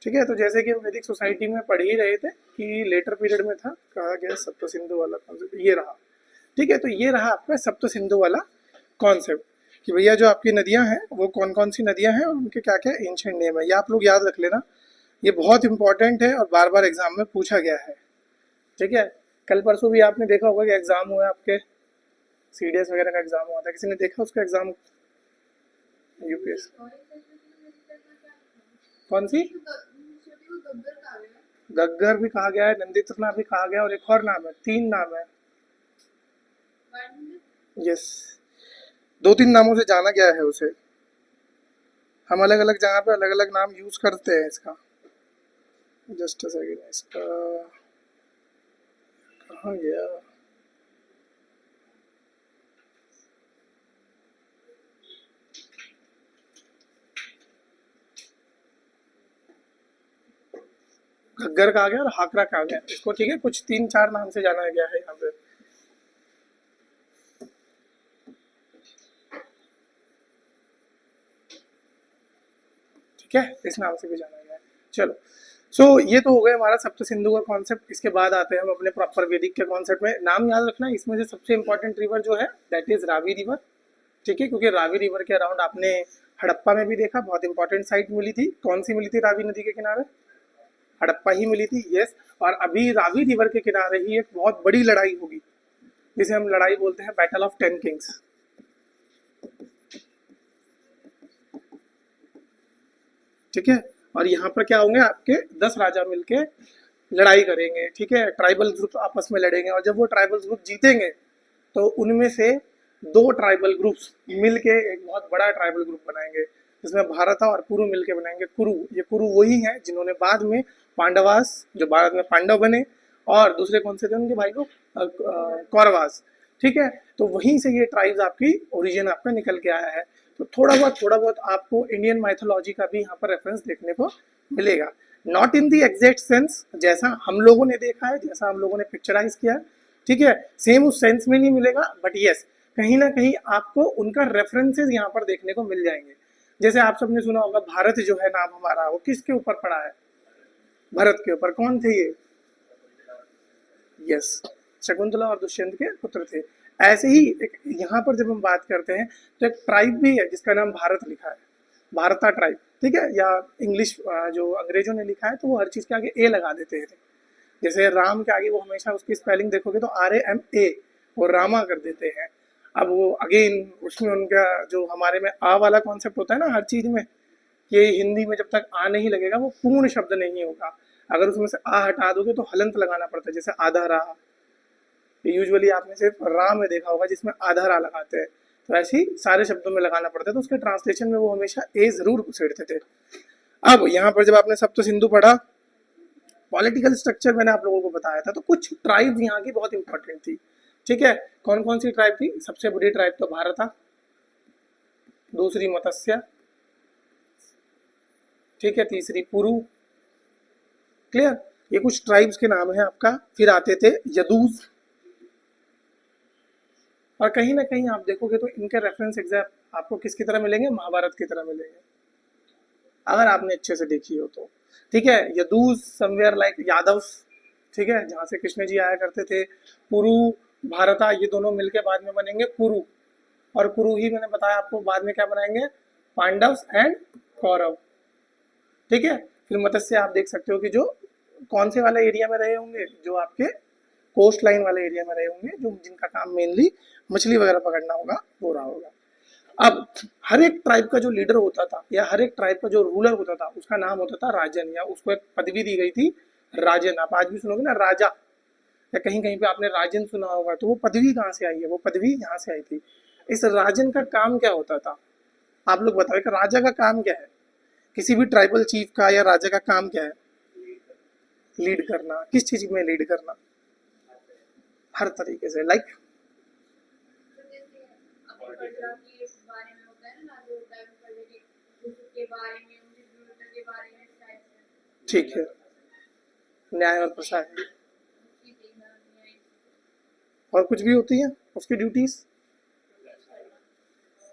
ठीक है, तो जैसे कि हम वैदिक सोसाइटी में पढ़ ही रहे थे कि लेटर पीरियड में था, कहा गया सप्त सिंधु वाला कॉन्सेप्ट ये रहा। ठीक है, तो ये रहा आपका सप्त सिंधु वाला कॉन्सेप्ट कि भैया जो आपकी नदियां हैं वो कौन कौन सी नदियां हैं और उनके क्या क्या एंशिएंट नेम है, ये आप लोग याद रख लेना, ये बहुत इंपॉर्टेंट है और बार बार एग्जाम में पूछा गया है। ठीक है, कल परसों भी आपने देखा होगा कि एग्जाम हुआ आपके सीडीएस वगैरह का एग्जाम हुआ था, किसी ने देखा उसका एग्जाम? यूपीएस कौन सी? गग्गर भी कहा गया है, नंदित्रना भी कहा गया, और एक और नाम है, 3 नाम है। यस, 2-3 नामों से जाना गया है उसे। हम अलग अलग जगह पे अलग अलग नाम यूज करते हैं इसका। जस्ट अ सेकेंड, इसका कहाँ गया? घग्गर कहा गया और हाकरा कहा गया इसको। ठीक है, कुछ 3-4 नाम से जाना गया है यहाँ पे। ठीक है, इस नाम से भी जाना गया है। चलो, सो ये तो हो गया हमारा सप्त सिंधु का कॉन्सेप्ट। इसके बाद आते हैं हम अपने प्रॉपर वैदिक के कॉन्सेप्ट में। नाम याद रखना, इसमें से सबसे इंपॉर्टेंट रिवर जो है दैट इज रावी रिवर। ठीक है, क्योंकि रावी रिवर के अराउंड आपने हड़प्पा में भी देखा बहुत इंपॉर्टेंट साइट मिली थी। कौन सी मिली थी रावी नदी के किनारे? हड़प्पा ही मिली थी, यस। और अभी रावी रिवर के किनारे ही एक बहुत बड़ी लड़ाई होगी जिसे हम लड़ाई बोलते हैं बैटल ऑफ 10 किंग्स। ठीक है, और यहाँ पर क्या होंगे, आपके 10 राजा मिलके लड़ाई करेंगे। ठीक है, ट्राइबल ग्रुप आपस में लड़ेंगे और जब वो ट्राइबल ग्रुप जीतेंगे तो उनमें से 2 ट्राइबल ग्रुप्स मिलके एक बहुत बड़ा ट्राइबल ग्रुप बनाएंगे जिसमें भारत और कुरु मिलके बनाएंगे कुरु। ये कुरु वही हैं जिन्होंने बाद में पांडवास, जो बाद में पांडव बने, और दूसरे कौन से थे उनके भाई को, कौरवास। ठीक है, तो वहीं से ये ट्राइब्स आपकी ओरिजिन आपका निकल के आया है। तो थोड़ा बहुत आपको इंडियन माइथोलॉजी का भी यहाँ पर रेफरेंस देखने को मिलेगा। Not in the exact sense जैसा हम लोगों ने देखा है, जैसा हम लोगों ने पिक्चराइज किया। ठीक है, सेम उस सेंस में नहीं मिलेगा, बट यस कहीं ना कहीं आपको उनका रेफरेंसेस यहाँ पर देखने को मिल जाएंगे। जैसे आप सबने सुना होगा भारत जो है नाम हमारा, वो किसके ऊपर पड़ा है? भरत के ऊपर। कौन थे ये? यस, शकुंतला और दुष्यंत के पुत्र थे। ऐसे ही एक यहाँ पर जब हम बात करते हैं तो एक ट्राइब भी है जिसका नाम भारत लिखा है, भारता ट्राइब। ठीक है, या इंग्लिश जो अंग्रेजों ने लिखा है तो वो हर चीज के आगे ए लगा देते हैं। जैसे राम के आगे वो हमेशा उसकी स्पेलिंग देखोगे तो RAMA, वो रामा कर देते हैं। अब वो अगेन उसमें उनका जो हमारे में आ वाला कॉन्सेप्ट होता है ना हर चीज में, ये हिंदी में जब तक आ नहीं लगेगा वो पूर्ण शब्द नहीं होगा। अगर उसमें से आ हटा दोगे तो हलंत लगाना पड़ता है, जैसे आधा रा। यूजुअली आपने सिर्फ रा में देखा होगा जिसमें आधा रा लगाते हैं, तो ऐसे ही सारे शब्दों में लगाना पड़ता है, तो उसके ट्रांसलेशन में वो हमेशा ए जरूर घुसेड़ते थे। अब यहाँ पर जब आपने सप्त सिंधु पढ़ा, पॉलिटिकल स्ट्रक्चर मैंने आप लोगों को बताया था, तो कुछ ट्राइब यहाँ की बहुत इंपॉर्टेंट थी। ठीक है, कौन कौन सी ट्राइब थी? सबसे बड़ी ट्राइब तो भारत, दूसरी मत्स्य, ठीक है, तीसरी पुरु। क्लियर, ये कुछ ट्राइब्स के नाम है आपका। फिर आते थे यदूस, और कहीं ना कहीं आप देखोगे तो इनके रेफरेंस एग्जैक्ट आपको किसकी तरह मिलेंगे? महाभारत की तरह मिलेंगे, अगर आपने अच्छे से देखी हो तो। ठीक है, यदूस समवेयर लाइक यादव, ठीक है, जहाँ से कृष्ण जी आया करते थे। पुरु, भारता, ये दोनों मिलके बाद में बनेंगे कुरु, और कुरु ही मैंने बताया आपको बाद में क्या बनाएंगे? पांडव एंड कौरव। ठीक है, फिर मत्स्य आप देख सकते हो कि जो कौन से वाले एरिया में रहे होंगे, जो आपके कोस्ट लाइन वाले एरिया में रहे होंगे, जो जिनका काम मेनली मछली वगैरह पकड़ना होगा, वो रहा होगा। अब हर एक ट्राइब का जो लीडर होता था या हर एक ट्राइब का जो रूलर होता था उसका नाम होता था राजन, या उसको एक पदवी दी गई थी राजन। आप आज भी सुनोगे ना राजा, या कहीं कहीं पे आपने राजन सुना होगा, तो वो पदवी कहाँ से आई है? वो पदवी यहाँ से आई थी। इस राजन का काम क्या होता था? आप लोग बताओ, कि राजा का काम क्या है? किसी भी ट्राइबल चीफ का या राजा का काम क्या है? लीड करना। किस चीज में लीड करना? हर तरीके से, लाइक ठीक है, न्याय और प्रशासन, और कुछ भी होती है उसकी ड्यूटीज।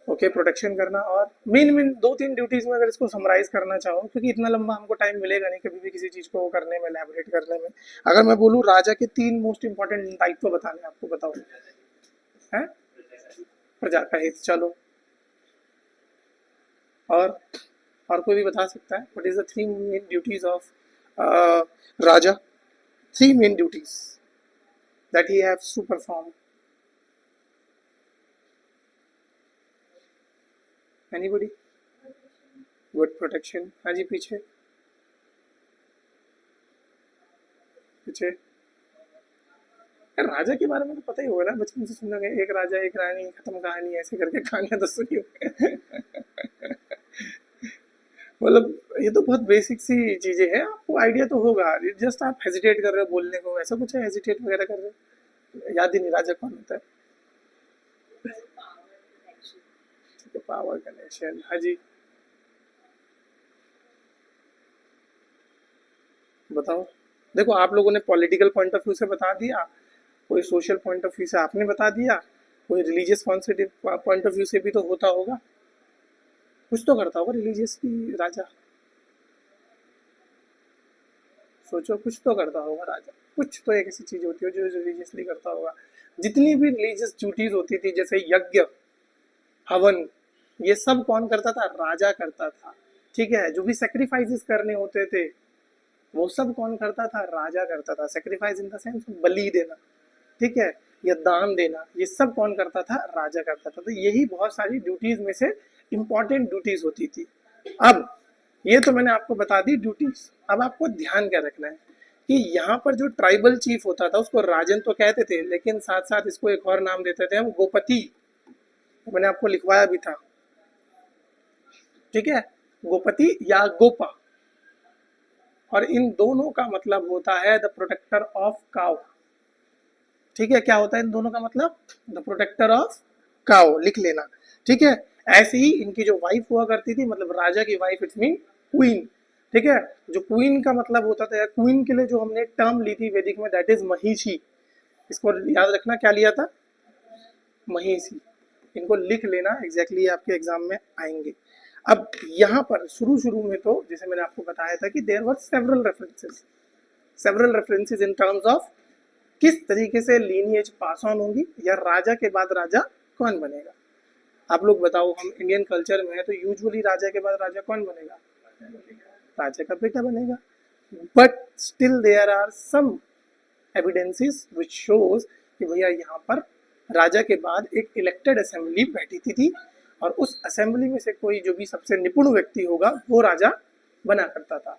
ओके, प्रोटेक्शन करना। और मेन मेन 2-3 ड्यूटीज में अगर इसको समराइज करना चाहो, क्योंकि इतना लंबा हमको टाइम मिलेगा नहीं कभी भी किसी चीज को करने में, एलैबोरेट करने में। अगर मैं बोलूँ राजा के 3 मोस्ट इंपॉर्टेंट दायित्व बताने आपको, बताओ है? प्रजा का हित, चलो। और कोई भी बता सकता है what is the 3 main duties of raja? 3 main duties that he haves to perform. Anybody? Good protection. हाँ जी, पीछे पीछे। राजा के बारे में तो पता ही होगा ना, बचपन से सुना गया, एक राजा एक रानी, खत्म कहानी, ऐसे करके कहानियां तो सुनी होंगी। मतलब ये तो बहुत बेसिक सी चीजें हैं, आपको आइडिया तो होगा। जस्ट आप हेजिटेट कर रहे हो बोलने को, ऐसा कुछ है हेजिटेट वगैरह कर रहे हो? याद ही नहीं राजा कौन होता है। पावर कनेक्शन, हाँ जी बताओ। देखो आप लोगों ने पॉलिटिकल पॉइंट ऑफ व्यू से बता दिया, कोई सोशल पॉइंट ऑफ व्यू से आपने बता दिया, कोई रिलीजियस पॉइंट ऑफ व्यू से भी तो होता होगा, कुछ तो करता होगा रिलीजियस भी राजा। सोचो, कुछ तो करता होगा राजा, कुछ तो एक ऐसी चीज होती है जो रिलीजियसली करता होगा। जितनी भी रिलीजियस ड्यूटीज होती थी, जैसे यज्ञ, हवन, ये सब कौन करता था? राजा करता था। ठीक है, जो भी सेक्रीफाइसेस करने होते थे वो सब कौन करता था? राजा करता था। सेक्रीफाइस इन द सेंस बलि देना, ठीक है, या दान देना, ये सब कौन करता था? राजा करता था। तो यही बहुत सारी ड्यूटीज में से इंपॉर्टेंट ड्यूटीज होती थी। अब ये तो मैंने आपको बता दी ड्यूटीज। अब आपको ध्यान क्या रखना है कि यहाँ पर जो ट्राइबल चीफ होता था उसको राजन तो कहते थे, लेकिन साथ साथ इसको एक और नाम देते थे हम, गोपति। मैंने आपको लिखवाया भी था, ठीक है, गोपति या गोपा। और इन दोनों का मतलब होता है द प्रोटेक्टर ऑफ काउ। ठीक है, क्या होता है इन दोनों का मतलब? द प्रोटेक्टर ऑफ काउ, लिख लेना, ठीक है। ऐसे ही इनकी जो वाइफ हुआ करती थी, मतलब राजा की वाइफ, इट्स मीन क्वीन, ठीक है। जो क्वीन का मतलब होता था, या क्वीन के लिए जो हमने टर्म ली थी वैदिक में, दैट इज महिषी। इसको याद रखना, क्या लिया था? महिषी। इनको लिख लेना, एग्जैक्टली आपके एग्जाम में आएंगे। अब यहाँ पर शुरू शुरू में तो जैसे मैंने आपको बताया था कि there were several references in terms of किस तरीके से लीनिएज पास ऑन होंगी, या राजा के बाद राजा कौन बनेगा। आप लोग बताओ, हम इंडियन कल्चर में है तो यूजुअली राजा के बाद राजा कौन बनेगा? राजा का बेटा बनेगा। But still there are some evidences which shows कि भैया यहाँ पर राजा के बाद एक इलेक्टेड असेंबली बैठी थी, और उस असेंबली में से कोई जो भी सबसे निपुण व्यक्ति होगा वो राजा बना करता था।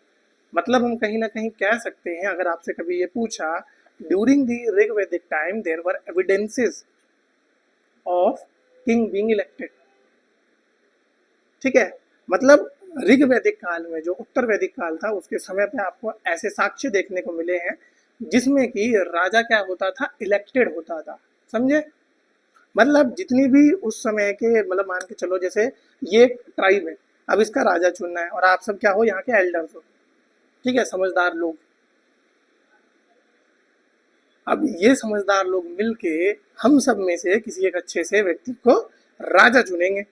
मतलब हम कहीं ना कहीं कह सकते हैं, अगर आपसे कभी ये पूछा, during the Rigvedic time there were evidences of king being elected, ठीक है। मतलब ऋग्वैदिक काल में, जो उत्तर वैदिक काल था, उसके समय पे आपको ऐसे साक्ष्य देखने को मिले हैं जिसमें कि राजा क्या होता था? इलेक्टेड होता था, समझे। मतलब जितनी भी उस समय के, मतलब मान के चलो जैसे ये ट्राइब है, अब इसका राजा चुनना है, और आप सब क्या हो? यहाँ के एल्डर्स हो, ठीक है, समझदार लोग। अब ये समझदार लोग मिलके हम सब में से किसी एक अच्छे से व्यक्ति को राजा चुनेंगे,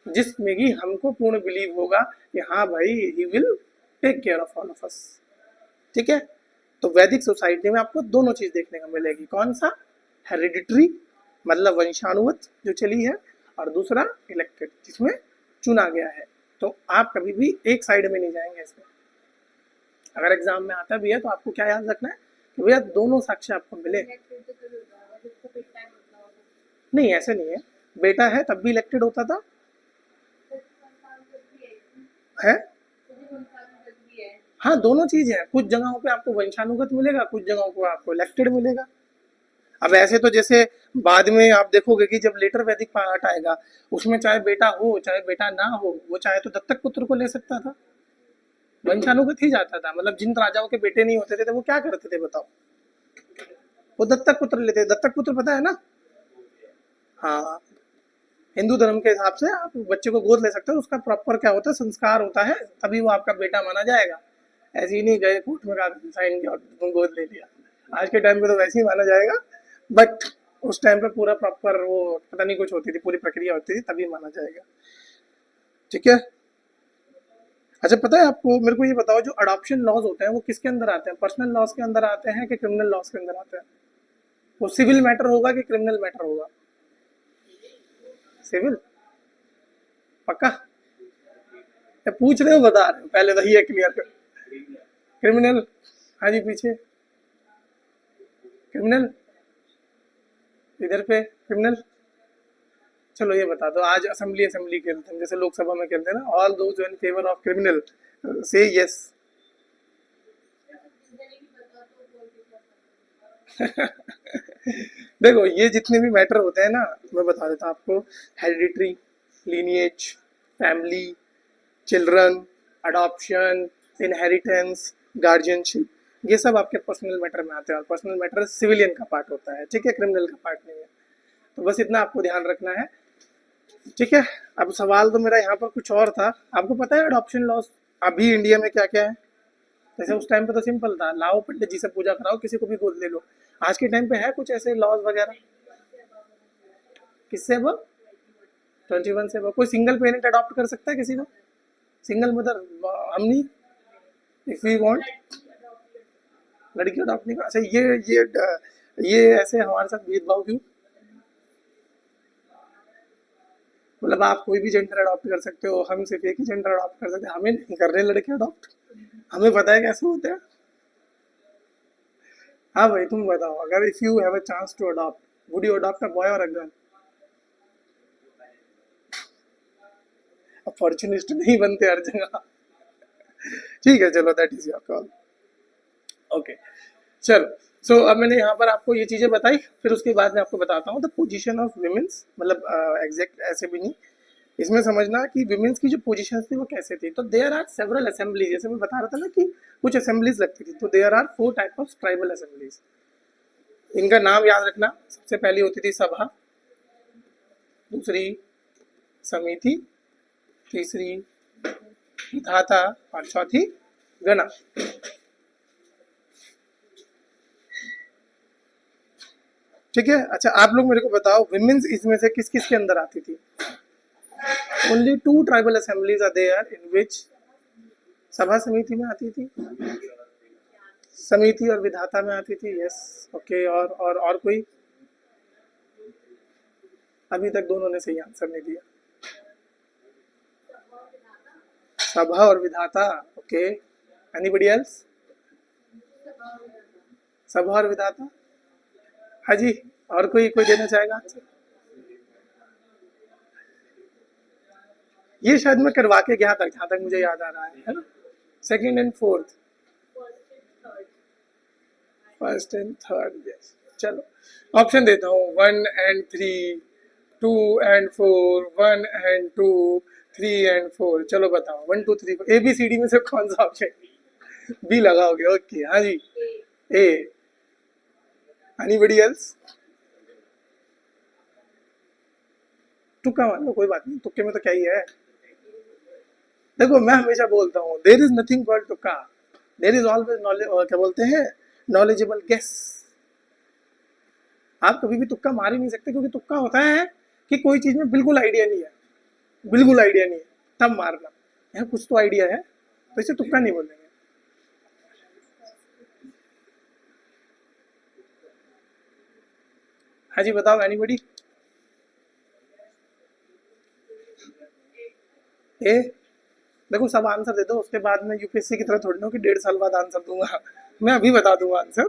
जिसमें कि हमको पूर्ण बिलीव होगा कि हाँ भाई, he will take care of all of us, ठीक है। तो वैदिक सोसाइटी में आपको दोनों चीज देखने को मिलेगी। कौन सा? हेरिडिटरी, मतलब वंशानुगत जो चली है, और दूसरा इलेक्टेड, जिसमें चुना गया है। तो आप कभी भी एक साइड में नहीं जाएंगे इसमें। अगर एग्जाम में आता भी है तो आपको क्या याद रखना है कि भैया दोनों साक्ष्य आपको मिले। नहीं, ऐसे नहीं है, बेटा है तब भी इलेक्टेड होता था, है। हाँ, दोनों चीज है। कुछ जगहों पे आपको वंशानुगत मिलेगा, कुछ जगहों को आपको इलेक्टेड मिलेगा। अब ऐसे तो जैसे बाद में आप देखोगे कि जब लेटर वैदिक पार्ट आएगा, उसमें चाहे बेटा हो चाहे बेटा ना हो, वो चाहे तो दत्तक पुत्र को ले सकता था, वंशानुगत ही जाता था। मतलब जिन राजाओं के बेटे नहीं होते थे तो वो क्या करते थे बताओ? वो दत्तक पुत्र लेते। दत्तक पुत्र पता है ना? हाँ, हिंदू धर्म के हिसाब से आप बच्चे को गोद ले सकते हो, उसका प्रॉपर क्या होता है? संस्कार होता है, तभी वो आपका बेटा माना जाएगा। ऐसे ही नहीं गए कोर्ट में साइन किया और तुम गोद ले लिया। आज के टाइम पे तो वैसे ही माना जाएगा, बट उस टाइम पे पूरा प्रॉपर वो पता नहीं कुछ होती थी, पूरी प्रक्रिया होती थी, तभी माना जाएगा। ठीक है। अच्छा पता है आपको, मेरे को ये बताओ जो अडॉप्शन लॉज होते हैं वो किसके अंदर आते हैं, पर्सनल लॉज के अंदर आते हैं कि क्रिमिनल लॉज के अंदर आते हैं? वो सिविल मैटर होगा कि क्रिमिनल मैटर होगा? सिविल पक्का? या पूछ रहे हो बता रहे हो, पहले तो ये क्लियर कर। क्रिमिनल? हाँ जी पीछे। क्रिमिनल इधर पे क्रिमिनल। चलो ये बता दो, आज असेंबली असेंबली खेलते हैं जैसे लोकसभा में खेलते हैं ना, all those in favour of criminal से यस। देखो ये जितने भी मैटर होते हैं ना, मैं बता देता हूँ आपको। Hereditary, lineage, family, children, adoption, inheritance, guardianship, ये सब आपके पर्सनल मैटर में आते हैं, और पर्सनल मैटर सिविलियन का पार्ट होता है, ठीक है, क्रिमिनल का पार्ट नहीं है। तो बस इतना आपको ध्यान रखना है, ठीक है। अब सवाल तो मेरा यहाँ पर कुछ और था। आपको पता है अडॉप्शन लॉस अभी इंडिया में क्या क्या है? जैसे उस टाइम पे तो सिंपल था, लाओ पंडित जी से पूजा कराओ, किसी को भी गोद ले लो। आज के टाइम पे है कुछ ऐसे लॉज वगैरह? किससे अब? 21 से अब कोई सिंगल पेरेंट अडॉप्ट कर सकता है किसी को? Single mother? हम नहीं, इफ वी वांट लड़की अडॉप्ट नहीं कर। अच्छा ये ऐसे हमारे साथ भेदभाव क्यों? मतलब आप कोई भी जेंडर अडॉप्ट कर सकते हो, हम सिर्फ एक ही जेंडर अडॉप्ट कर सकते हैं, हमें नहीं कर रहे लड़के अडॉप्ट? हमें पता है कैसे होते हैं। हाँ भाई तुम बताओ, अगर if you have a chance to adopt, would you adopt a boy और अ गर्ल? अपॉर्चुनिस्ट नहीं बनते हर जगह। ठीक है चलो, that is your call. Okay चलो। सो अब मैंने यहाँ पर आपको ये चीजें बताई, फिर उसके बाद मैं आपको बताता हूँ द पोजीशन ऑफ विमेंस, मतलब एग्जैक्ट ऐसे भी नहीं, इसमें समझना कि विमेंस की जो पोजीशंस थी वो कैसे थी। तो देयर आर सेवरल असेंबली, जैसे मैं बता रहा था ना कि कुछ असेंबलीज लगती थी, तो there are 4 type of tribal assemblies. इनका नाम याद रखना, सबसे पहली होती थी सभा, दूसरी समिति, तीसरी विधाता, और चौथी गणा। ठीक है। अच्छा आप लोग मेरे को बताओ, विमेंस इसमें से किस किस के अंदर आती थी? Only 2 tribal assemblies are there in which Sabha Samiti में आती थी, समिति और विधाता में आती थी, यस ओके। और कोई? अभी तक दोनों ने सही आंसर नहीं दिया। सभा और विधाता, ओके। Anybody else? सभा और विधाता, हाँ जी। और कोई कोई देना चाहेगा आंसर? ये शायद मैं करवा के गया था जहां तक मुझे याद आ रहा है ना? Second and fourth, first and third, yes. चलो ऑप्शन देता हूँ, 1 एंड 3, 2 एंड 4, 1 एंड 2, 3 एंड 4। चलो बताओ 1 2 3 4 ABCD में से कौन सा ऑप्शन बी लगाओगे? ओके हाँ जी, ए। Anybody else? तुक्का मान लो, कोई बात नहीं, तुक्के में तो क्या ही है। देखो मैं हमेशा बोलता हूँ, देर इज नथिंग कॉल्ड तुक्का, देर इज ऑलवेज नॉलेज, क्या बोलते हैं, नॉलेजेबल गेस। आप कभी भी तुक्का मार ही नहीं सकते, क्योंकि तुक्का होता है कि कोई चीज में बिल्कुल आइडिया नहीं है, बिल्कुल आइडिया नहीं है, तब मारना। यहाँ कुछ तो आइडिया है, तो इसे तुक्का नहीं बोलेंगे। हाँ जी बताओ एनीबडी? ए? देखो सब आंसर दे दो, उसके बाद में यूपीएससी की तरह थोड़ी ना कि 1.5 साल बाद आंसर दूंगा। मैं अभी बता दूंगा आंसर।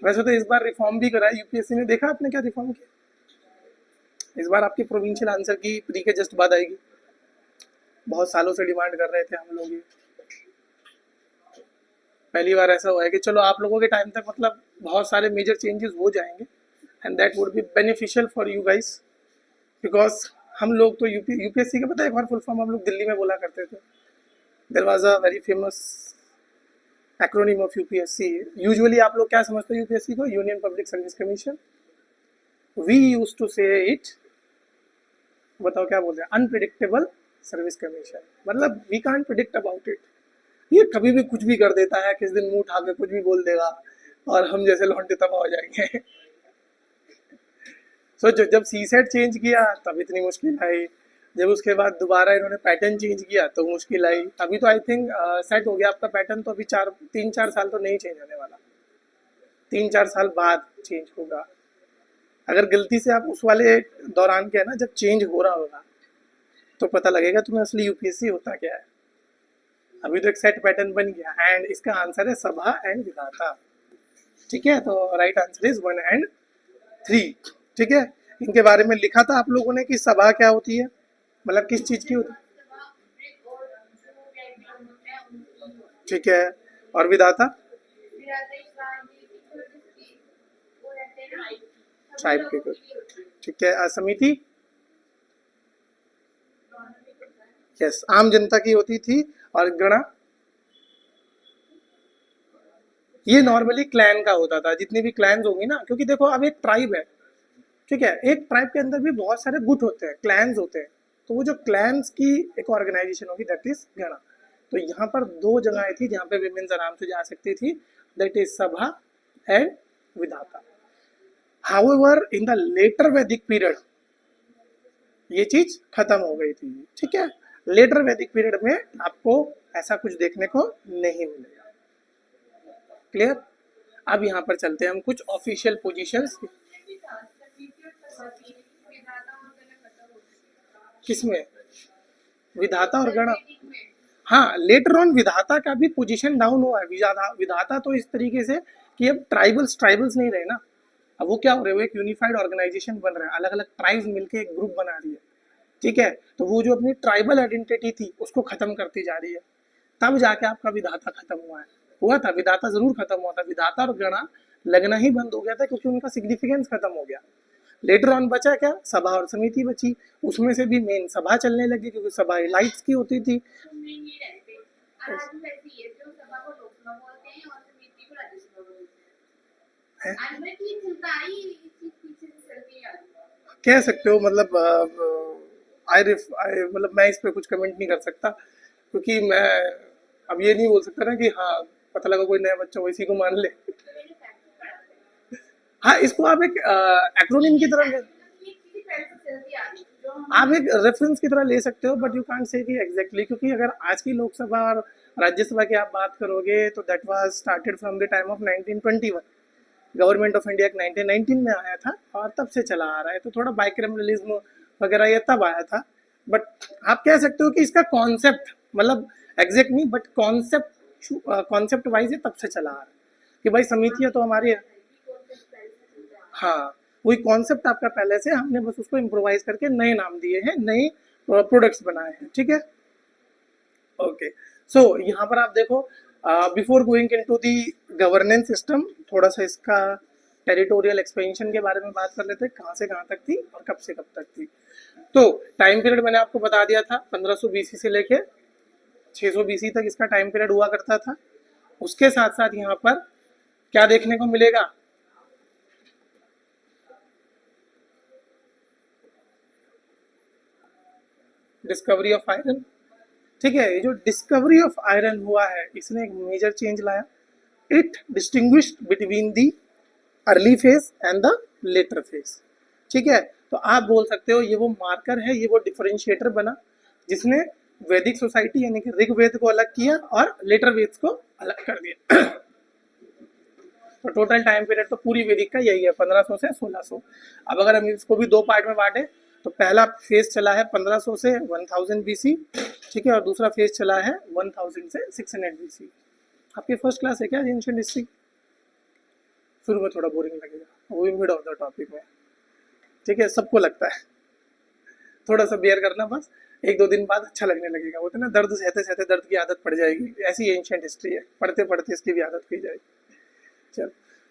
वैसे तो इस बार रिफॉर्म भी करा है यूपीएससी ने, देखा आपने क्या रिफॉर्म किया? इस बार आपकी प्रोविंशियल आंसर की प्री के जस्ट बाद आएगी। बहुत सालों से डिमांड कर रहे थे हम लोग ये, पहली बार ऐसा हुआ है कि चलो आप लोगों के टाइम तक मतलब बहुत सारे मेजर चेंजेस हो जाएंगे, and that would be beneficial for you guys, because हम लोग तो यूपीएससी का पता है एक बार फुल फॉर्म हम लोग दिल्ली में बोला करते थे। There was a very famous acronym of UPSC. Usually आप लोग क्या समझते हो यूपीएससी को? Union public service commission. We use to say it, बताओ क्या बोलते हैं, अनप्रिडिक्टेबल सर्विस कमीशन। मतलब we can't predict about it, ये कभी भी कुछ भी कर देता है, किस दिन मुंह उठा के कुछ भी बोल देगा और हम जैसे लौंडे तबाह हो जाएंगे। सोचो जब सी सेट चेंज किया तब इतनी मुश्किल आई, जब उसके बाद दोबारा इन्होंने पैटर्न चेंज किया तो मुश्किल आई। अभी तो आई थिंक सेट हो गया आपका पैटर्न, तो अभी 3-4 साल तो नहीं चेंज होने वाला, 3-4 साल बाद चेंज होगा। अगर गलती से आप उस वाले दौरान के है ना जब चेंज हो रहा होगा तो पता लगेगा तुम्हें असली यूपीएससी होता क्या है। अभी तो एक सेट पैटर्न बन गया एंड इसका आंसर है सभा एंड विधाता। ठीक है, तो राइट आंसर इज 1 and 3। ठीक है, इनके बारे में लिखा था आप लोगों ने कि सभा क्या होती है, मतलब किस चीज की होती है। ठीक है, और विधाता ट्राइब के कुछ। ठीक है, समिति यस आम जनता की होती थी, और गणा ये नॉर्मली क्लैन का होता था, जितनी भी क्लैंस होंगी ना, क्योंकि देखो अब एक ट्राइब है, ठीक है, एक ट्राइब के अंदर भी बहुत सारे गुट होते हैं, क्लैंस होते हैं, तो वो जो क्लैंस की एक ऑर्गेनाइजेशन होगी दैट इज गणा। तो यहाँ पर 2 जगह थी जहाँ पे विमेन्स आराम से जा सकती थी, दैट इज सभा एंड विधाता। हाउएवर इन द लेटर वैदिक पीरियड ये चीज खत्म हो गई थी। ठीक है, लेटर वैदिक पीरियड में आपको ऐसा कुछ देखने को नहीं मिलेगा। क्लियर। अब यहाँ पर चलते हैं हम कुछ ऑफिशियल पोजीशंस। किसमें? विधाता और गणा। हाँ, लेटर ऑन विधाता का भी पोजीशन डाउन हुआ है। विधाता तो इस तरीके से कि अब ट्राइबल्स नहीं रहे ना, अब वो क्या हो रहे हैं, वो एक यूनिफाइड ऑर्गेनाइजेशन बन रहा है, अलग अलग ट्राइब्स मिलके एक ग्रुप बना रही है। ठीक है, तो वो जो अपनी ट्राइबल आइडेंटिटी थी उसको खत्म करती जा रही है, तब जाके आपका विधाता खत्म हुआ था। विधाता जरूर खत्म हुआ था, विधाता और गणा लगना ही बंद हो गया था क्योंकि उनका सिग्निफिकेंस खत्म हो गया। लेटर ऑन बचा क्या, सभा और समिति बची, उसमें से भी मेन सभा चलने लगी क्योंकि सभा इलाइट्स की होती थी। कह सकते हो, मतलब मतलब मैं इस पे कुछ कमेंट नहीं कर सकता, क्योंकि मैं अब ये नहीं बोल सकता ना कि हाँ पता लगा कोई नया बच्चा वो इसी को मान ले। हाँ, इसको आप एक एक्रोनिम की तरह आप एक रेफरेंस की तरह ले सकते हो, बट यू कांट से कि एग्जैक्टली, क्योंकि अगर आज की लोकसभा और राज्यसभा की आप बात करोगे तो that was started from the time of 1921। Government of India 1919 में आया था और तब से चला आ रहा है, तो थोड़ा बाइक्रिमिनलिज्म वगैरह ये तब आया था। बट आप कह सकते हो कि इसका कॉन्सेप्ट, मतलब एग्जैक्ट नहीं बट कॉन्सेप्ट वाइज ये तब से चला आ रहा है कि भाई समितियां तो हमारी, हाँ वही कॉन्सेप्ट आपका पहले से, हमने बस उसको इम्प्रोवाइज करके नए नाम दिए हैं, नए प्रोडक्ट्स बनाए हैं। ठीक है, ओके। सो यहाँ पर आप देखो, before going into the governance system, थोड़ा सा इसका टेरिटोरियल एक्सपेंशन के बारे में बात कर लेते हैं, कहाँ से कहाँ तक थी और कब से कब तक थी। तो टाइम पीरियड मैंने आपको बता दिया था, 1500 बीसी से लेके 600 बीसी तक इसका टाइम पीरियड हुआ करता था। उसके साथ साथ यहाँ पर क्या देखने को मिलेगा, डिस्कवरी ऑफ आयरन। ठीक है, ये जो डिस्कवरी ऑफ आयरन हुआ है इसने एक मेजर चेंज लाया। It distinguished between the early phase and the later phase. ठीक है, तो आप बोल सकते हो ये वो मार्कर है, ये वो डिफरेंशिएटर बना जिसने वैदिक सोसाइटी यानी कि ऋग्वेद को अलग किया और लेटर वेद को अलग कर दिया। तो टोटल टाइम पीरियड तो पूरी वैदिक का यही है, 1500 से 1600। अब अगर हम इसको भी 2 पार्ट में बांटे तो पहला फेज चला है 1500 से 1000 बीसी, ठीक है, और दूसरा फेज चला है 1000 से 600 बीसी। आपकी फर्स्ट क्लास है क्या एंशिएंट हिस्ट्री? शुरू में थोड़ा बोरिंग लगेगा, वो भी मिड ऑफ द टॉपिक में, ठीक है, सबको लगता है, थोड़ा सा बेयर करना बस, 1-2 दिन बाद अच्छा लगने लगेगा। वो तो ना दर्द सहते सहते दर्द की आदत पड़ जाएगी, ऐसी एंशिएंट हिस्ट्री है, पढ़ते पढ़ते इसकी भी आदत की जाएगी। चलो,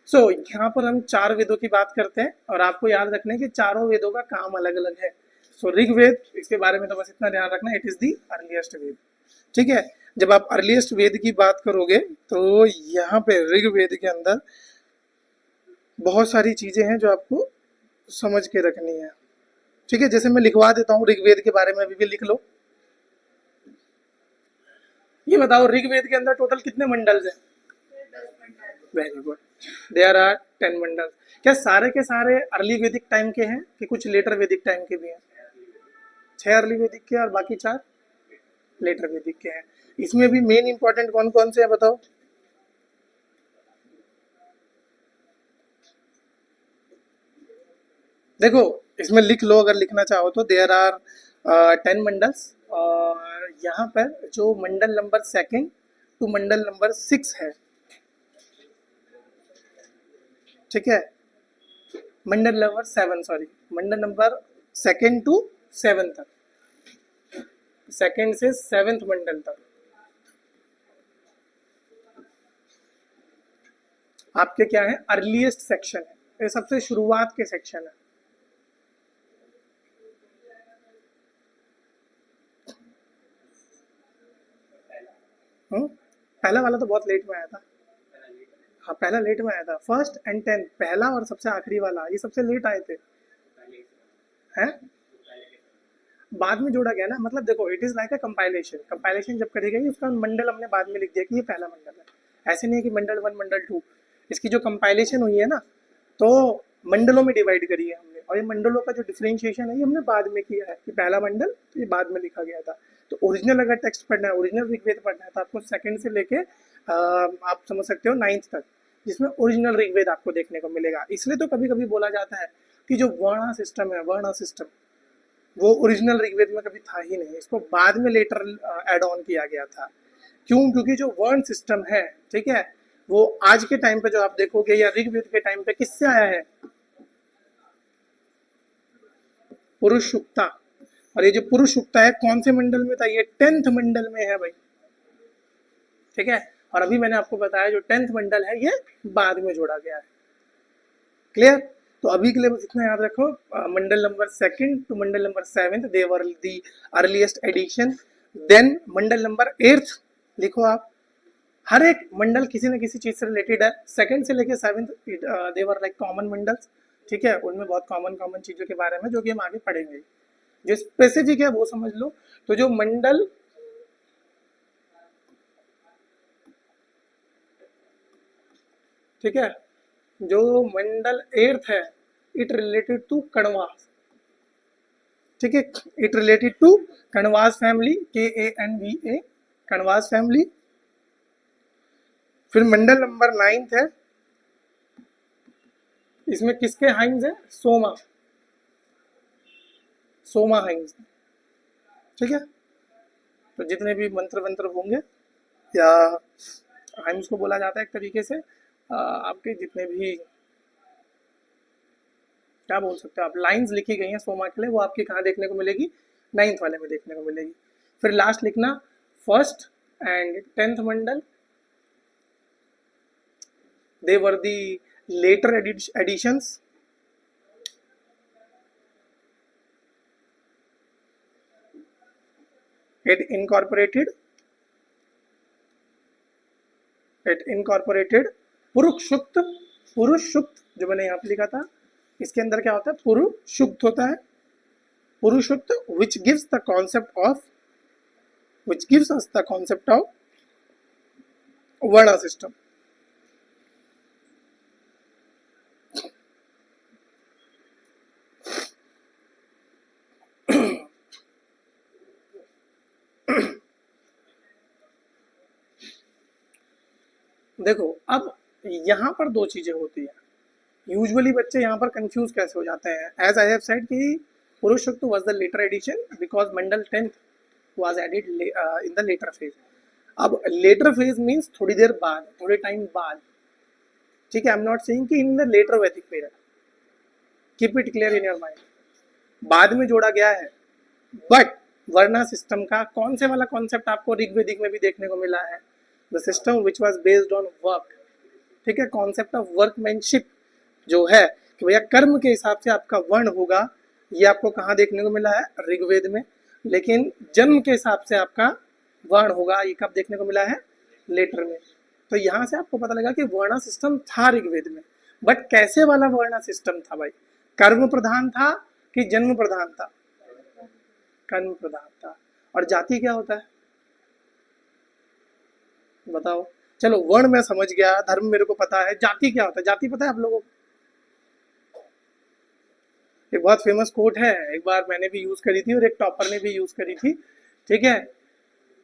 सो यहाँ पर हम 4 वेदों की बात करते हैं और आपको याद रखना है कि चारों वेदों का काम अलग अलग है। सो ऋग्वेद, इसके बारे में तो बस इतना ध्यान रखना, इट इज दी अर्लीस्ट वेद। ठीक है, जब आप अर्लीस्ट वेद की बात करोगे तो यहाँ पे ऋग्वेद के अंदर बहुत सारी चीजें हैं जो आपको समझ के रखनी है। ठीक है, जैसे मैं लिखवा देता हूँ ऋग्वेद के बारे में, अभी भी लिख लो। ये बताओ ऋग्वेद के अंदर टोटल कितने मंडल्स हैं? Very good. देयर आर 10 मंडल। क्या सारे के सारे अर्ली वैदिक टाइम के हैं कि कुछ लेटर वैदिक टाइम के भी हैं? 6 अर्ली वैदिक के और बाकी 4 लेटर वैदिक के हैं। इसमें भी मेन इंपॉर्टेंट कौन कौन से हैं बताओ? देखो इसमें लिख लो अगर लिखना चाहो तो। देयर आर 10 मंडल्स, और यहाँ पर जो मंडल नंबर 2 टू मंडल नंबर 6 है, ठीक है, मंडल नंबर 7, सॉरी, मंडल नंबर 2 टू 7 तक, 2 से 7 मंडल तक आपके क्या है? अर्लीस्ट सेक्शन है, ये सबसे शुरुआत के सेक्शन है। पहला वाला तो बहुत लेट में आया था। हाँ पहला लेट में आया था, 1st and 10th पहला और सबसे आखिरी वाला, ये सबसे लेट आए थे। हैं? बाद में जोड़ा गया ना, मतलब देखो it is like a compilation. Compilation जब करी गई उसका मंडल हमने बाद में लिख दिया कि ये पहला मंडल है। ऐसे नहीं है कि मंडल 1 मंडल 2। इसकी जो कंपाइलेशन हुई है ना, तो मंडलों में डिवाइड करी है हमने, और ये मंडलों का जो डिफ्रेंशिएशन है ये हमने बाद में किया है कि पहला मंडल तो ये बाद में लिखा गया था। तो ओरिजिनल अगर टेक्स्ट पढ़ना है, ओरिजिनल ऋग्वेद पढ़ना है, तो आपको 2nd से लेके आप समझ सकते हो 9th तक, जिसमें ओरिजिनल ऋग्वेद आपको देखने को मिलेगा। इसलिए तो कभी कभी बोला जाता है कि जो वर्णा सिस्टम है, वर्णा सिस्टम, वो ओरिजिनल ऋग्वेद में कभी था ही नहीं, इसको बाद में लेटर ऐड ऑन किया गया था। क्यों? क्योंकि जो वर्ण सिस्टम है, ठीक है, वो आज के टाइम पे जो आप देखोगे या ऋग्वेद के टाइम पे किससे आया है? पुरुष सुक्ता। और ये जो पुरुष सुक्ता है कौन से मंडल में था? ये 10th मंडल में है भाई, ठीक है। और अभी मैंने आपको बताया जो 10th मंडल है ये बाद में जोड़ा गया है। क्लियर? तो अभी के लिए बस इतना याद रखो, मंडल नंबर 2 टू मंडल number 7 they were the earliest addition. Then मंडल नंबर 8 लिखो आप। हर एक मंडल किसी न किसी चीज से रिलेटेड है। 2nd से लेके 7th they were like common mandals, ठीक है। उनमें बहुत कॉमन चीजों के बारे में जो कि हम आगे पढ़ेंगे। जो स्पेसिफिक है वो समझ लो। तो जो मंडल ठीक है, जो मंडल 8th है, इट रिलेटेड टू कणवास, ठीक है। It related to Kanvas family, KANVA, Kanvas family. फिर मंडल नंबर 9th है, इसमें किसके हाइंस है? सोमा, सोमा हाइंस, ठीक है। तो जितने भी मंत्र वंत्र होंगे, या हाइंस को बोला जाता है एक तरीके से, आपके जितने भी क्या बोल सकते हो आप, लाइंस लिखी गई हैं सोमा के लिए, वो आपके कहाँ देखने को मिलेगी? 9th वाले में देखने को मिलेगी। फिर लास्ट लिखना 1st and 10th Mandal, they were the later additions, it incorporated पुरुष सुक्त। पुरुष सुक्त जो मैंने यहाँ पे लिखा था, इसके अंदर क्या होता है? पुरुष सुक्त होता है। Purusha Sukta which gives us the concept of varna system. देखो अब यहाँ पर दो चीजें होती हैं। यूजुअली बच्चे यहाँ पर कंफ्यूज कैसे हो जाते हैं? एज आई हैव सेड कि Purusha Sukta was the later addition because मंडल 10th was added in the later phase. अब लेटर फेज मीन्स थोड़ी देर बाद, थोड़े टाइम बाद, ठीक है। आई एम नॉट सेइंग कि इन द लेटर वैदिक period, keep it clear in your mind, बाद में जोड़ा गया है। बट वर्णा सिस्टम का कौन से वाला कॉन्सेप्ट आपको ऋग्वेदिक में भी देखने को मिला है? The system which was based on work, ठीक है। कॉन्सेप्ट ऑफ वर्कमैनशिप जो है कि भैया कर्म के हिसाब से आपका वर्ण होगा, ये आपको कहाँ देखने को मिला है? ऋग्वेद में। लेकिन जन्म के हिसाब से आपका वर्ण होगा, ये कब देखने को मिला है? लेटर में। तो यहाँ से आपको पता लगा कि वर्णा सिस्टम था ऋग्वेद में, बट कैसे वाला वर्णा सिस्टम था भाई? कर्म प्रधान था कि जन्म प्रधान था? कर्म प्रधान था। और जाति क्या होता है बताओ? चलो वर्ण मैं समझ गया, धर्म मेरे को पता है, जाति क्या होता है, जाति पता है आप लोगों को? एक बहुत फेमस कोट है, एक बार मैंने भी यूज करी थी और एक टॉपर ने भी यूज करी थी, ठीक है।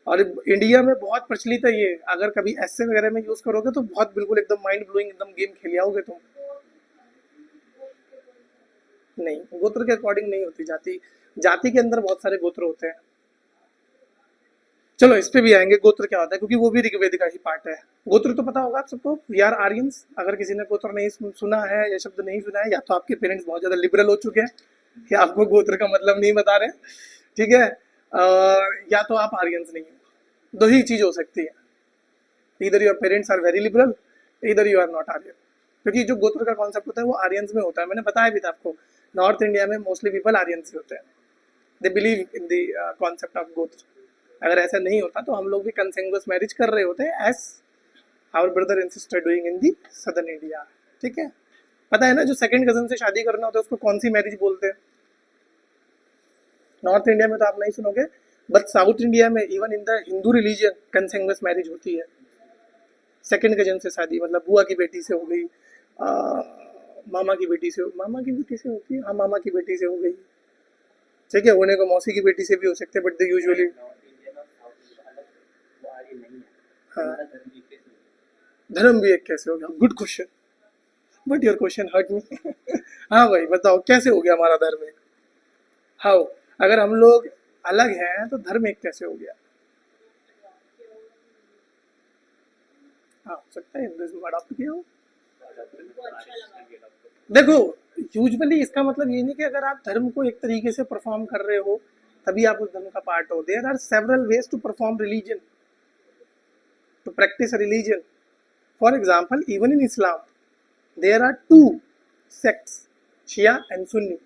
और इंडिया में बहुत प्रचलित है ये, अगर कभी ऐसे वगैरह में यूज करोगे तो बहुत बिल्कुल एकदम माइंड ब्लोइंग एकदम गेम खेल आओगे तुम। नहीं, गोत्र के अकॉर्डिंग नहीं होती जाति, जाति के अंदर बहुत सारे गोत्र होते हैं। चलो इस पे भी आएंगे, गोत्र क्या होता है, क्योंकि वो भी ऋग्वेद का ही पार्ट है। गोत्र तो पता होगा आप सबको, वी आर आर्यंस। अगर किसी ने गोत्र नहीं सुना है या शब्द नहीं सुना है, या तो आपके पेरेंट्स बहुत ज्यादा लिबरल हो चुके हैं कि आपको गोत्र का मतलब नहीं बता रहे, ठीक है, या तो आप आर्यंस नहीं हो। दो ही चीज हो सकती है, इधर your parents are very liberal, इधर यू आर नॉट आर्यन। क्योंकि जो गोत्र का कॉन्सेप्ट होता है वो आर्यंस में होता है, मैंने बताया भी था आपको, नॉर्थ इंडिया में मोस्टली पीपल आर्यंस ही होते हैं, they believe in the concept of गोत्र। अगर ऐसा नहीं होता तो हम लोग भी कंसेंगुअस मैरिज कर रहे होते as our brother and sister doing in the southern India, ठीक है। पता है ना, जो सेकंड कजन से शादी करना होता है उसको कौन सी मैरिज बोलते हैं? नॉर्थ इंडिया में तो आप नहीं सुनोगे, बट साउथ इंडिया में even in the Hindu religion consanguineous marriage होती है। सेकंड कजन से शादी, मतलब बुआ की बेटी से हो गई, मामा की बेटी से, मामा की बेटी से होती है, हाँ मामा की बेटी से हो गई, ठीक है। होने को मौसी की बेटी से भी हो सकते हैं, बट दे यूजुअली, हाँ, धर्म भी एक कैसे हो गया, good question, but your question hurt me. हाँ भाई बताओ कैसे हो गया हमारा धर्म एक? हाउ? अगर हम लोग अलग हैं तो धर्म एक कैसे हो गया? हाँ हो सकता है हिंदुइज्म अडॉप्ट किया हो। देखो, यूजुअली इसका मतलब ये नहीं कि अगर आप धर्म को एक तरीके से परफॉर्म कर रहे हो तभी आप उस धर्म का पार्ट हो। There are several ways to perform religion, to practice religion. For example, even in Islam there are two sects, Shia and Sunni.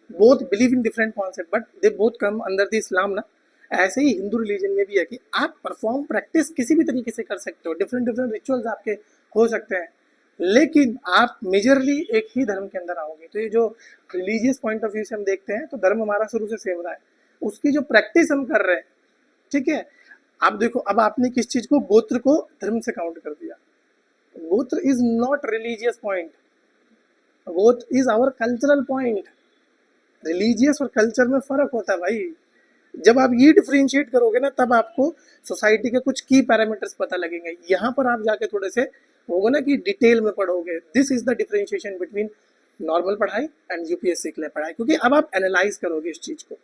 Both believe in different concept, but they both come under the Islam ना। ऐसे ही Hindu religion में भी है कि आप perform practice किसी भी तरीके से कर सकते हो, डिफरेंट डिफरेंट रिचुअल्स आपके हो सकते हैं, लेकिन आप मेजरली एक ही धर्म के अंदर आओगे। तो ये जो रिलीजियस पॉइंट ऑफ व्यू से हम देखते हैं तो धर्म हमारा शुरू से सेम रहा है, उसकी जो प्रैक्टिस हम कर रहे हैं, ठीक है। आप देखो, अब आपने किस चीज को, गोत्र को धर्म से काउंट कर दिया। Gotra is not religious point, gotra is our cultural point. Religious और कल्चर में फर्क होता है भाई। जब आप ये डिफरेंशिएट करोगे ना तब आपको सोसाइटी के कुछ की पैरामीटर्स पता लगेंगे। यहाँ पर आप जाके थोड़े से होगा ना कि डिटेल में पढ़ोगे। This is the differentiation between normal पढ़ाई एंड यूपीएससी के लिए पढ़ाई, क्योंकि अब आप एनालाइज करोगे इस चीज को।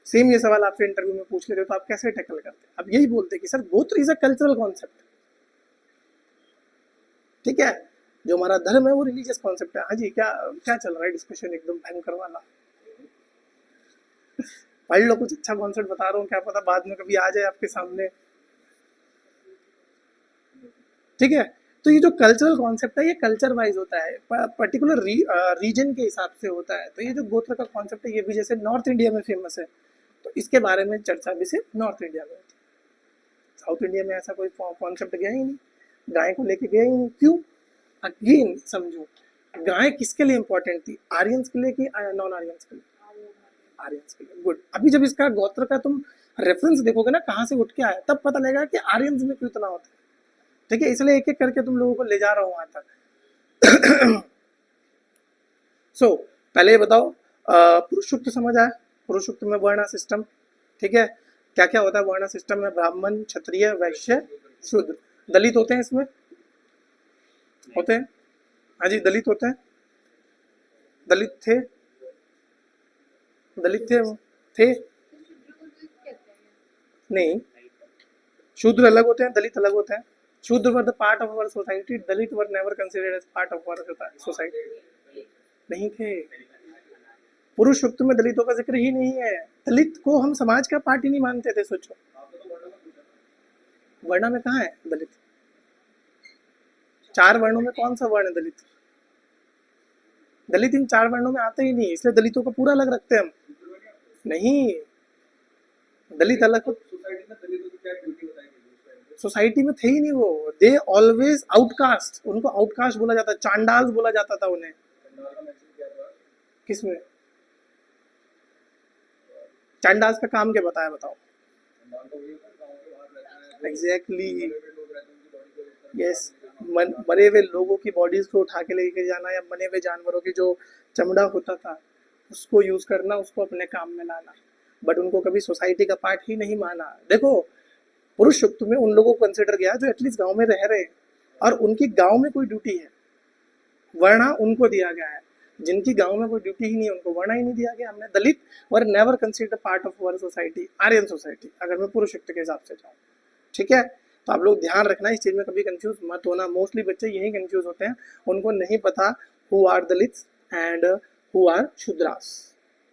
सेम ये सवाल आपसे इंटरव्यू में पूछ लेते हो तो आप कैसे टैकल करते? अब यही बोलते कि सर गोत्र इज अ कल्चरल कॉन्सेप्ट, ठीक है। जो हमारा धर्म है वो रिलीजियस कॉन्सेप्ट है। हाँ जी, क्या क्या चल रहा है डिस्कशन एकदम भयंकर वाला? पढ़ लो, कुछ अच्छा कॉन्सेप्ट बता रहा हूँ, क्या पता बाद में कभी आ जाए आपके सामने, ठीक है। तो ये जो कल्चरल कॉन्सेप्ट है ये कल्चर वाइज होता है, पर्टिकुलर रीजन के हिसाब से होता है। तो ये जो गोत्र का कॉन्सेप्ट है ये भी जैसे नॉर्थ इंडिया में फेमस है, तो इसके बारे में चर्चा भी सिर्फ नॉर्थ इंडिया में होती है। साउथ इंडिया में ऐसा कोई कॉन्सेप्ट गया ही नहीं, गाय को लेके गया ही नहीं। क्यों? अगेन समझो, गाय किसके लिए इंपॉर्टेंट थी, आर्यंस के लिए कि नॉन आर्यंस के लिए? आर्यंस के लिए। गुड। अभी जब इसका गोत्र का तुम रेफरेंस देखोगे ना कहाँ से उठ के आया, तब पता लगेगा कि आर्यंस में क्यों इतना होता है, ठीक है। इसलिए एक एक करके तुम लोगों को ले जा रहा हूँ वहां तक। सो पहले ये बताओ, पुरुषुक्त समझ आया? पुरुषुक्त में वर्ण सिस्टम, ठीक है। क्या क्या होता है वर्ण सिस्टम में? ब्राह्मण, क्षत्रिय, वैश्य, शूद्र। दलित होते हैं इसमें? होते हैं, हाँ जी दलित होते हैं। दलित थे, दलित थे नहीं, शूद्र अलग होते हैं, दलित अलग होते हैं। Shudra were the part of our society, Dalit were never considered as part of our society. नहीं थे, पुरुष युक्त में दलितों का जिक्र ही नहीं है। दलित को हम समाज का पार्ट ही नहीं मानते थे। सोचो, वर्ण में कहाँ है दलित? चार वर्णों में कौन सा वर्ण है दलित? दलित इन चार वर्णों में आते ही नहीं, इसलिए दलितों को पूरा अलग रखते हैं हम। नहीं, दलित अलग, सोसाइटी में थे ही नहीं वो। दे ऑलवेज आउटकास्ट, उनको आउटकास्ट बोला जाता, चांडाल बोला जाता था उन्हें। किसमें? चांडाल का काम क्या बताया, बताओ? एग्जैक्टली यस, मरे हुए लोगों की बॉडीज को उठा के लेके जाना या मरे हुए जानवरों की जो चमड़ा होता था उसको यूज करना, उसको अपने काम में लाना, बट उनको कभी सोसाइटी का पार्ट ही नहीं माना। देखो, पुरुष युक्त में उन लोगों को कंसिडर किया जो एटलीस्ट गांव में रह रहे हैं और उनकी गांव में कोई ड्यूटी है, वरना उनको दिया गया है। जिनकी गांव में कोई ड्यूटी ही नहीं है उनको वरना ही नहीं दिया गया। हमने Dalit were never consider part of our society, Aryan society, अगर मैं पुरुष युक्त के हिसाब से जाऊँ। ठीक है, तो आप लोग ध्यान रखना, इस चीज में कभी कंफ्यूज मत होना। मोस्टली बच्चे यही कंफ्यूज होते हैं, उनको नहीं पता who are Dalits and who are Shudras.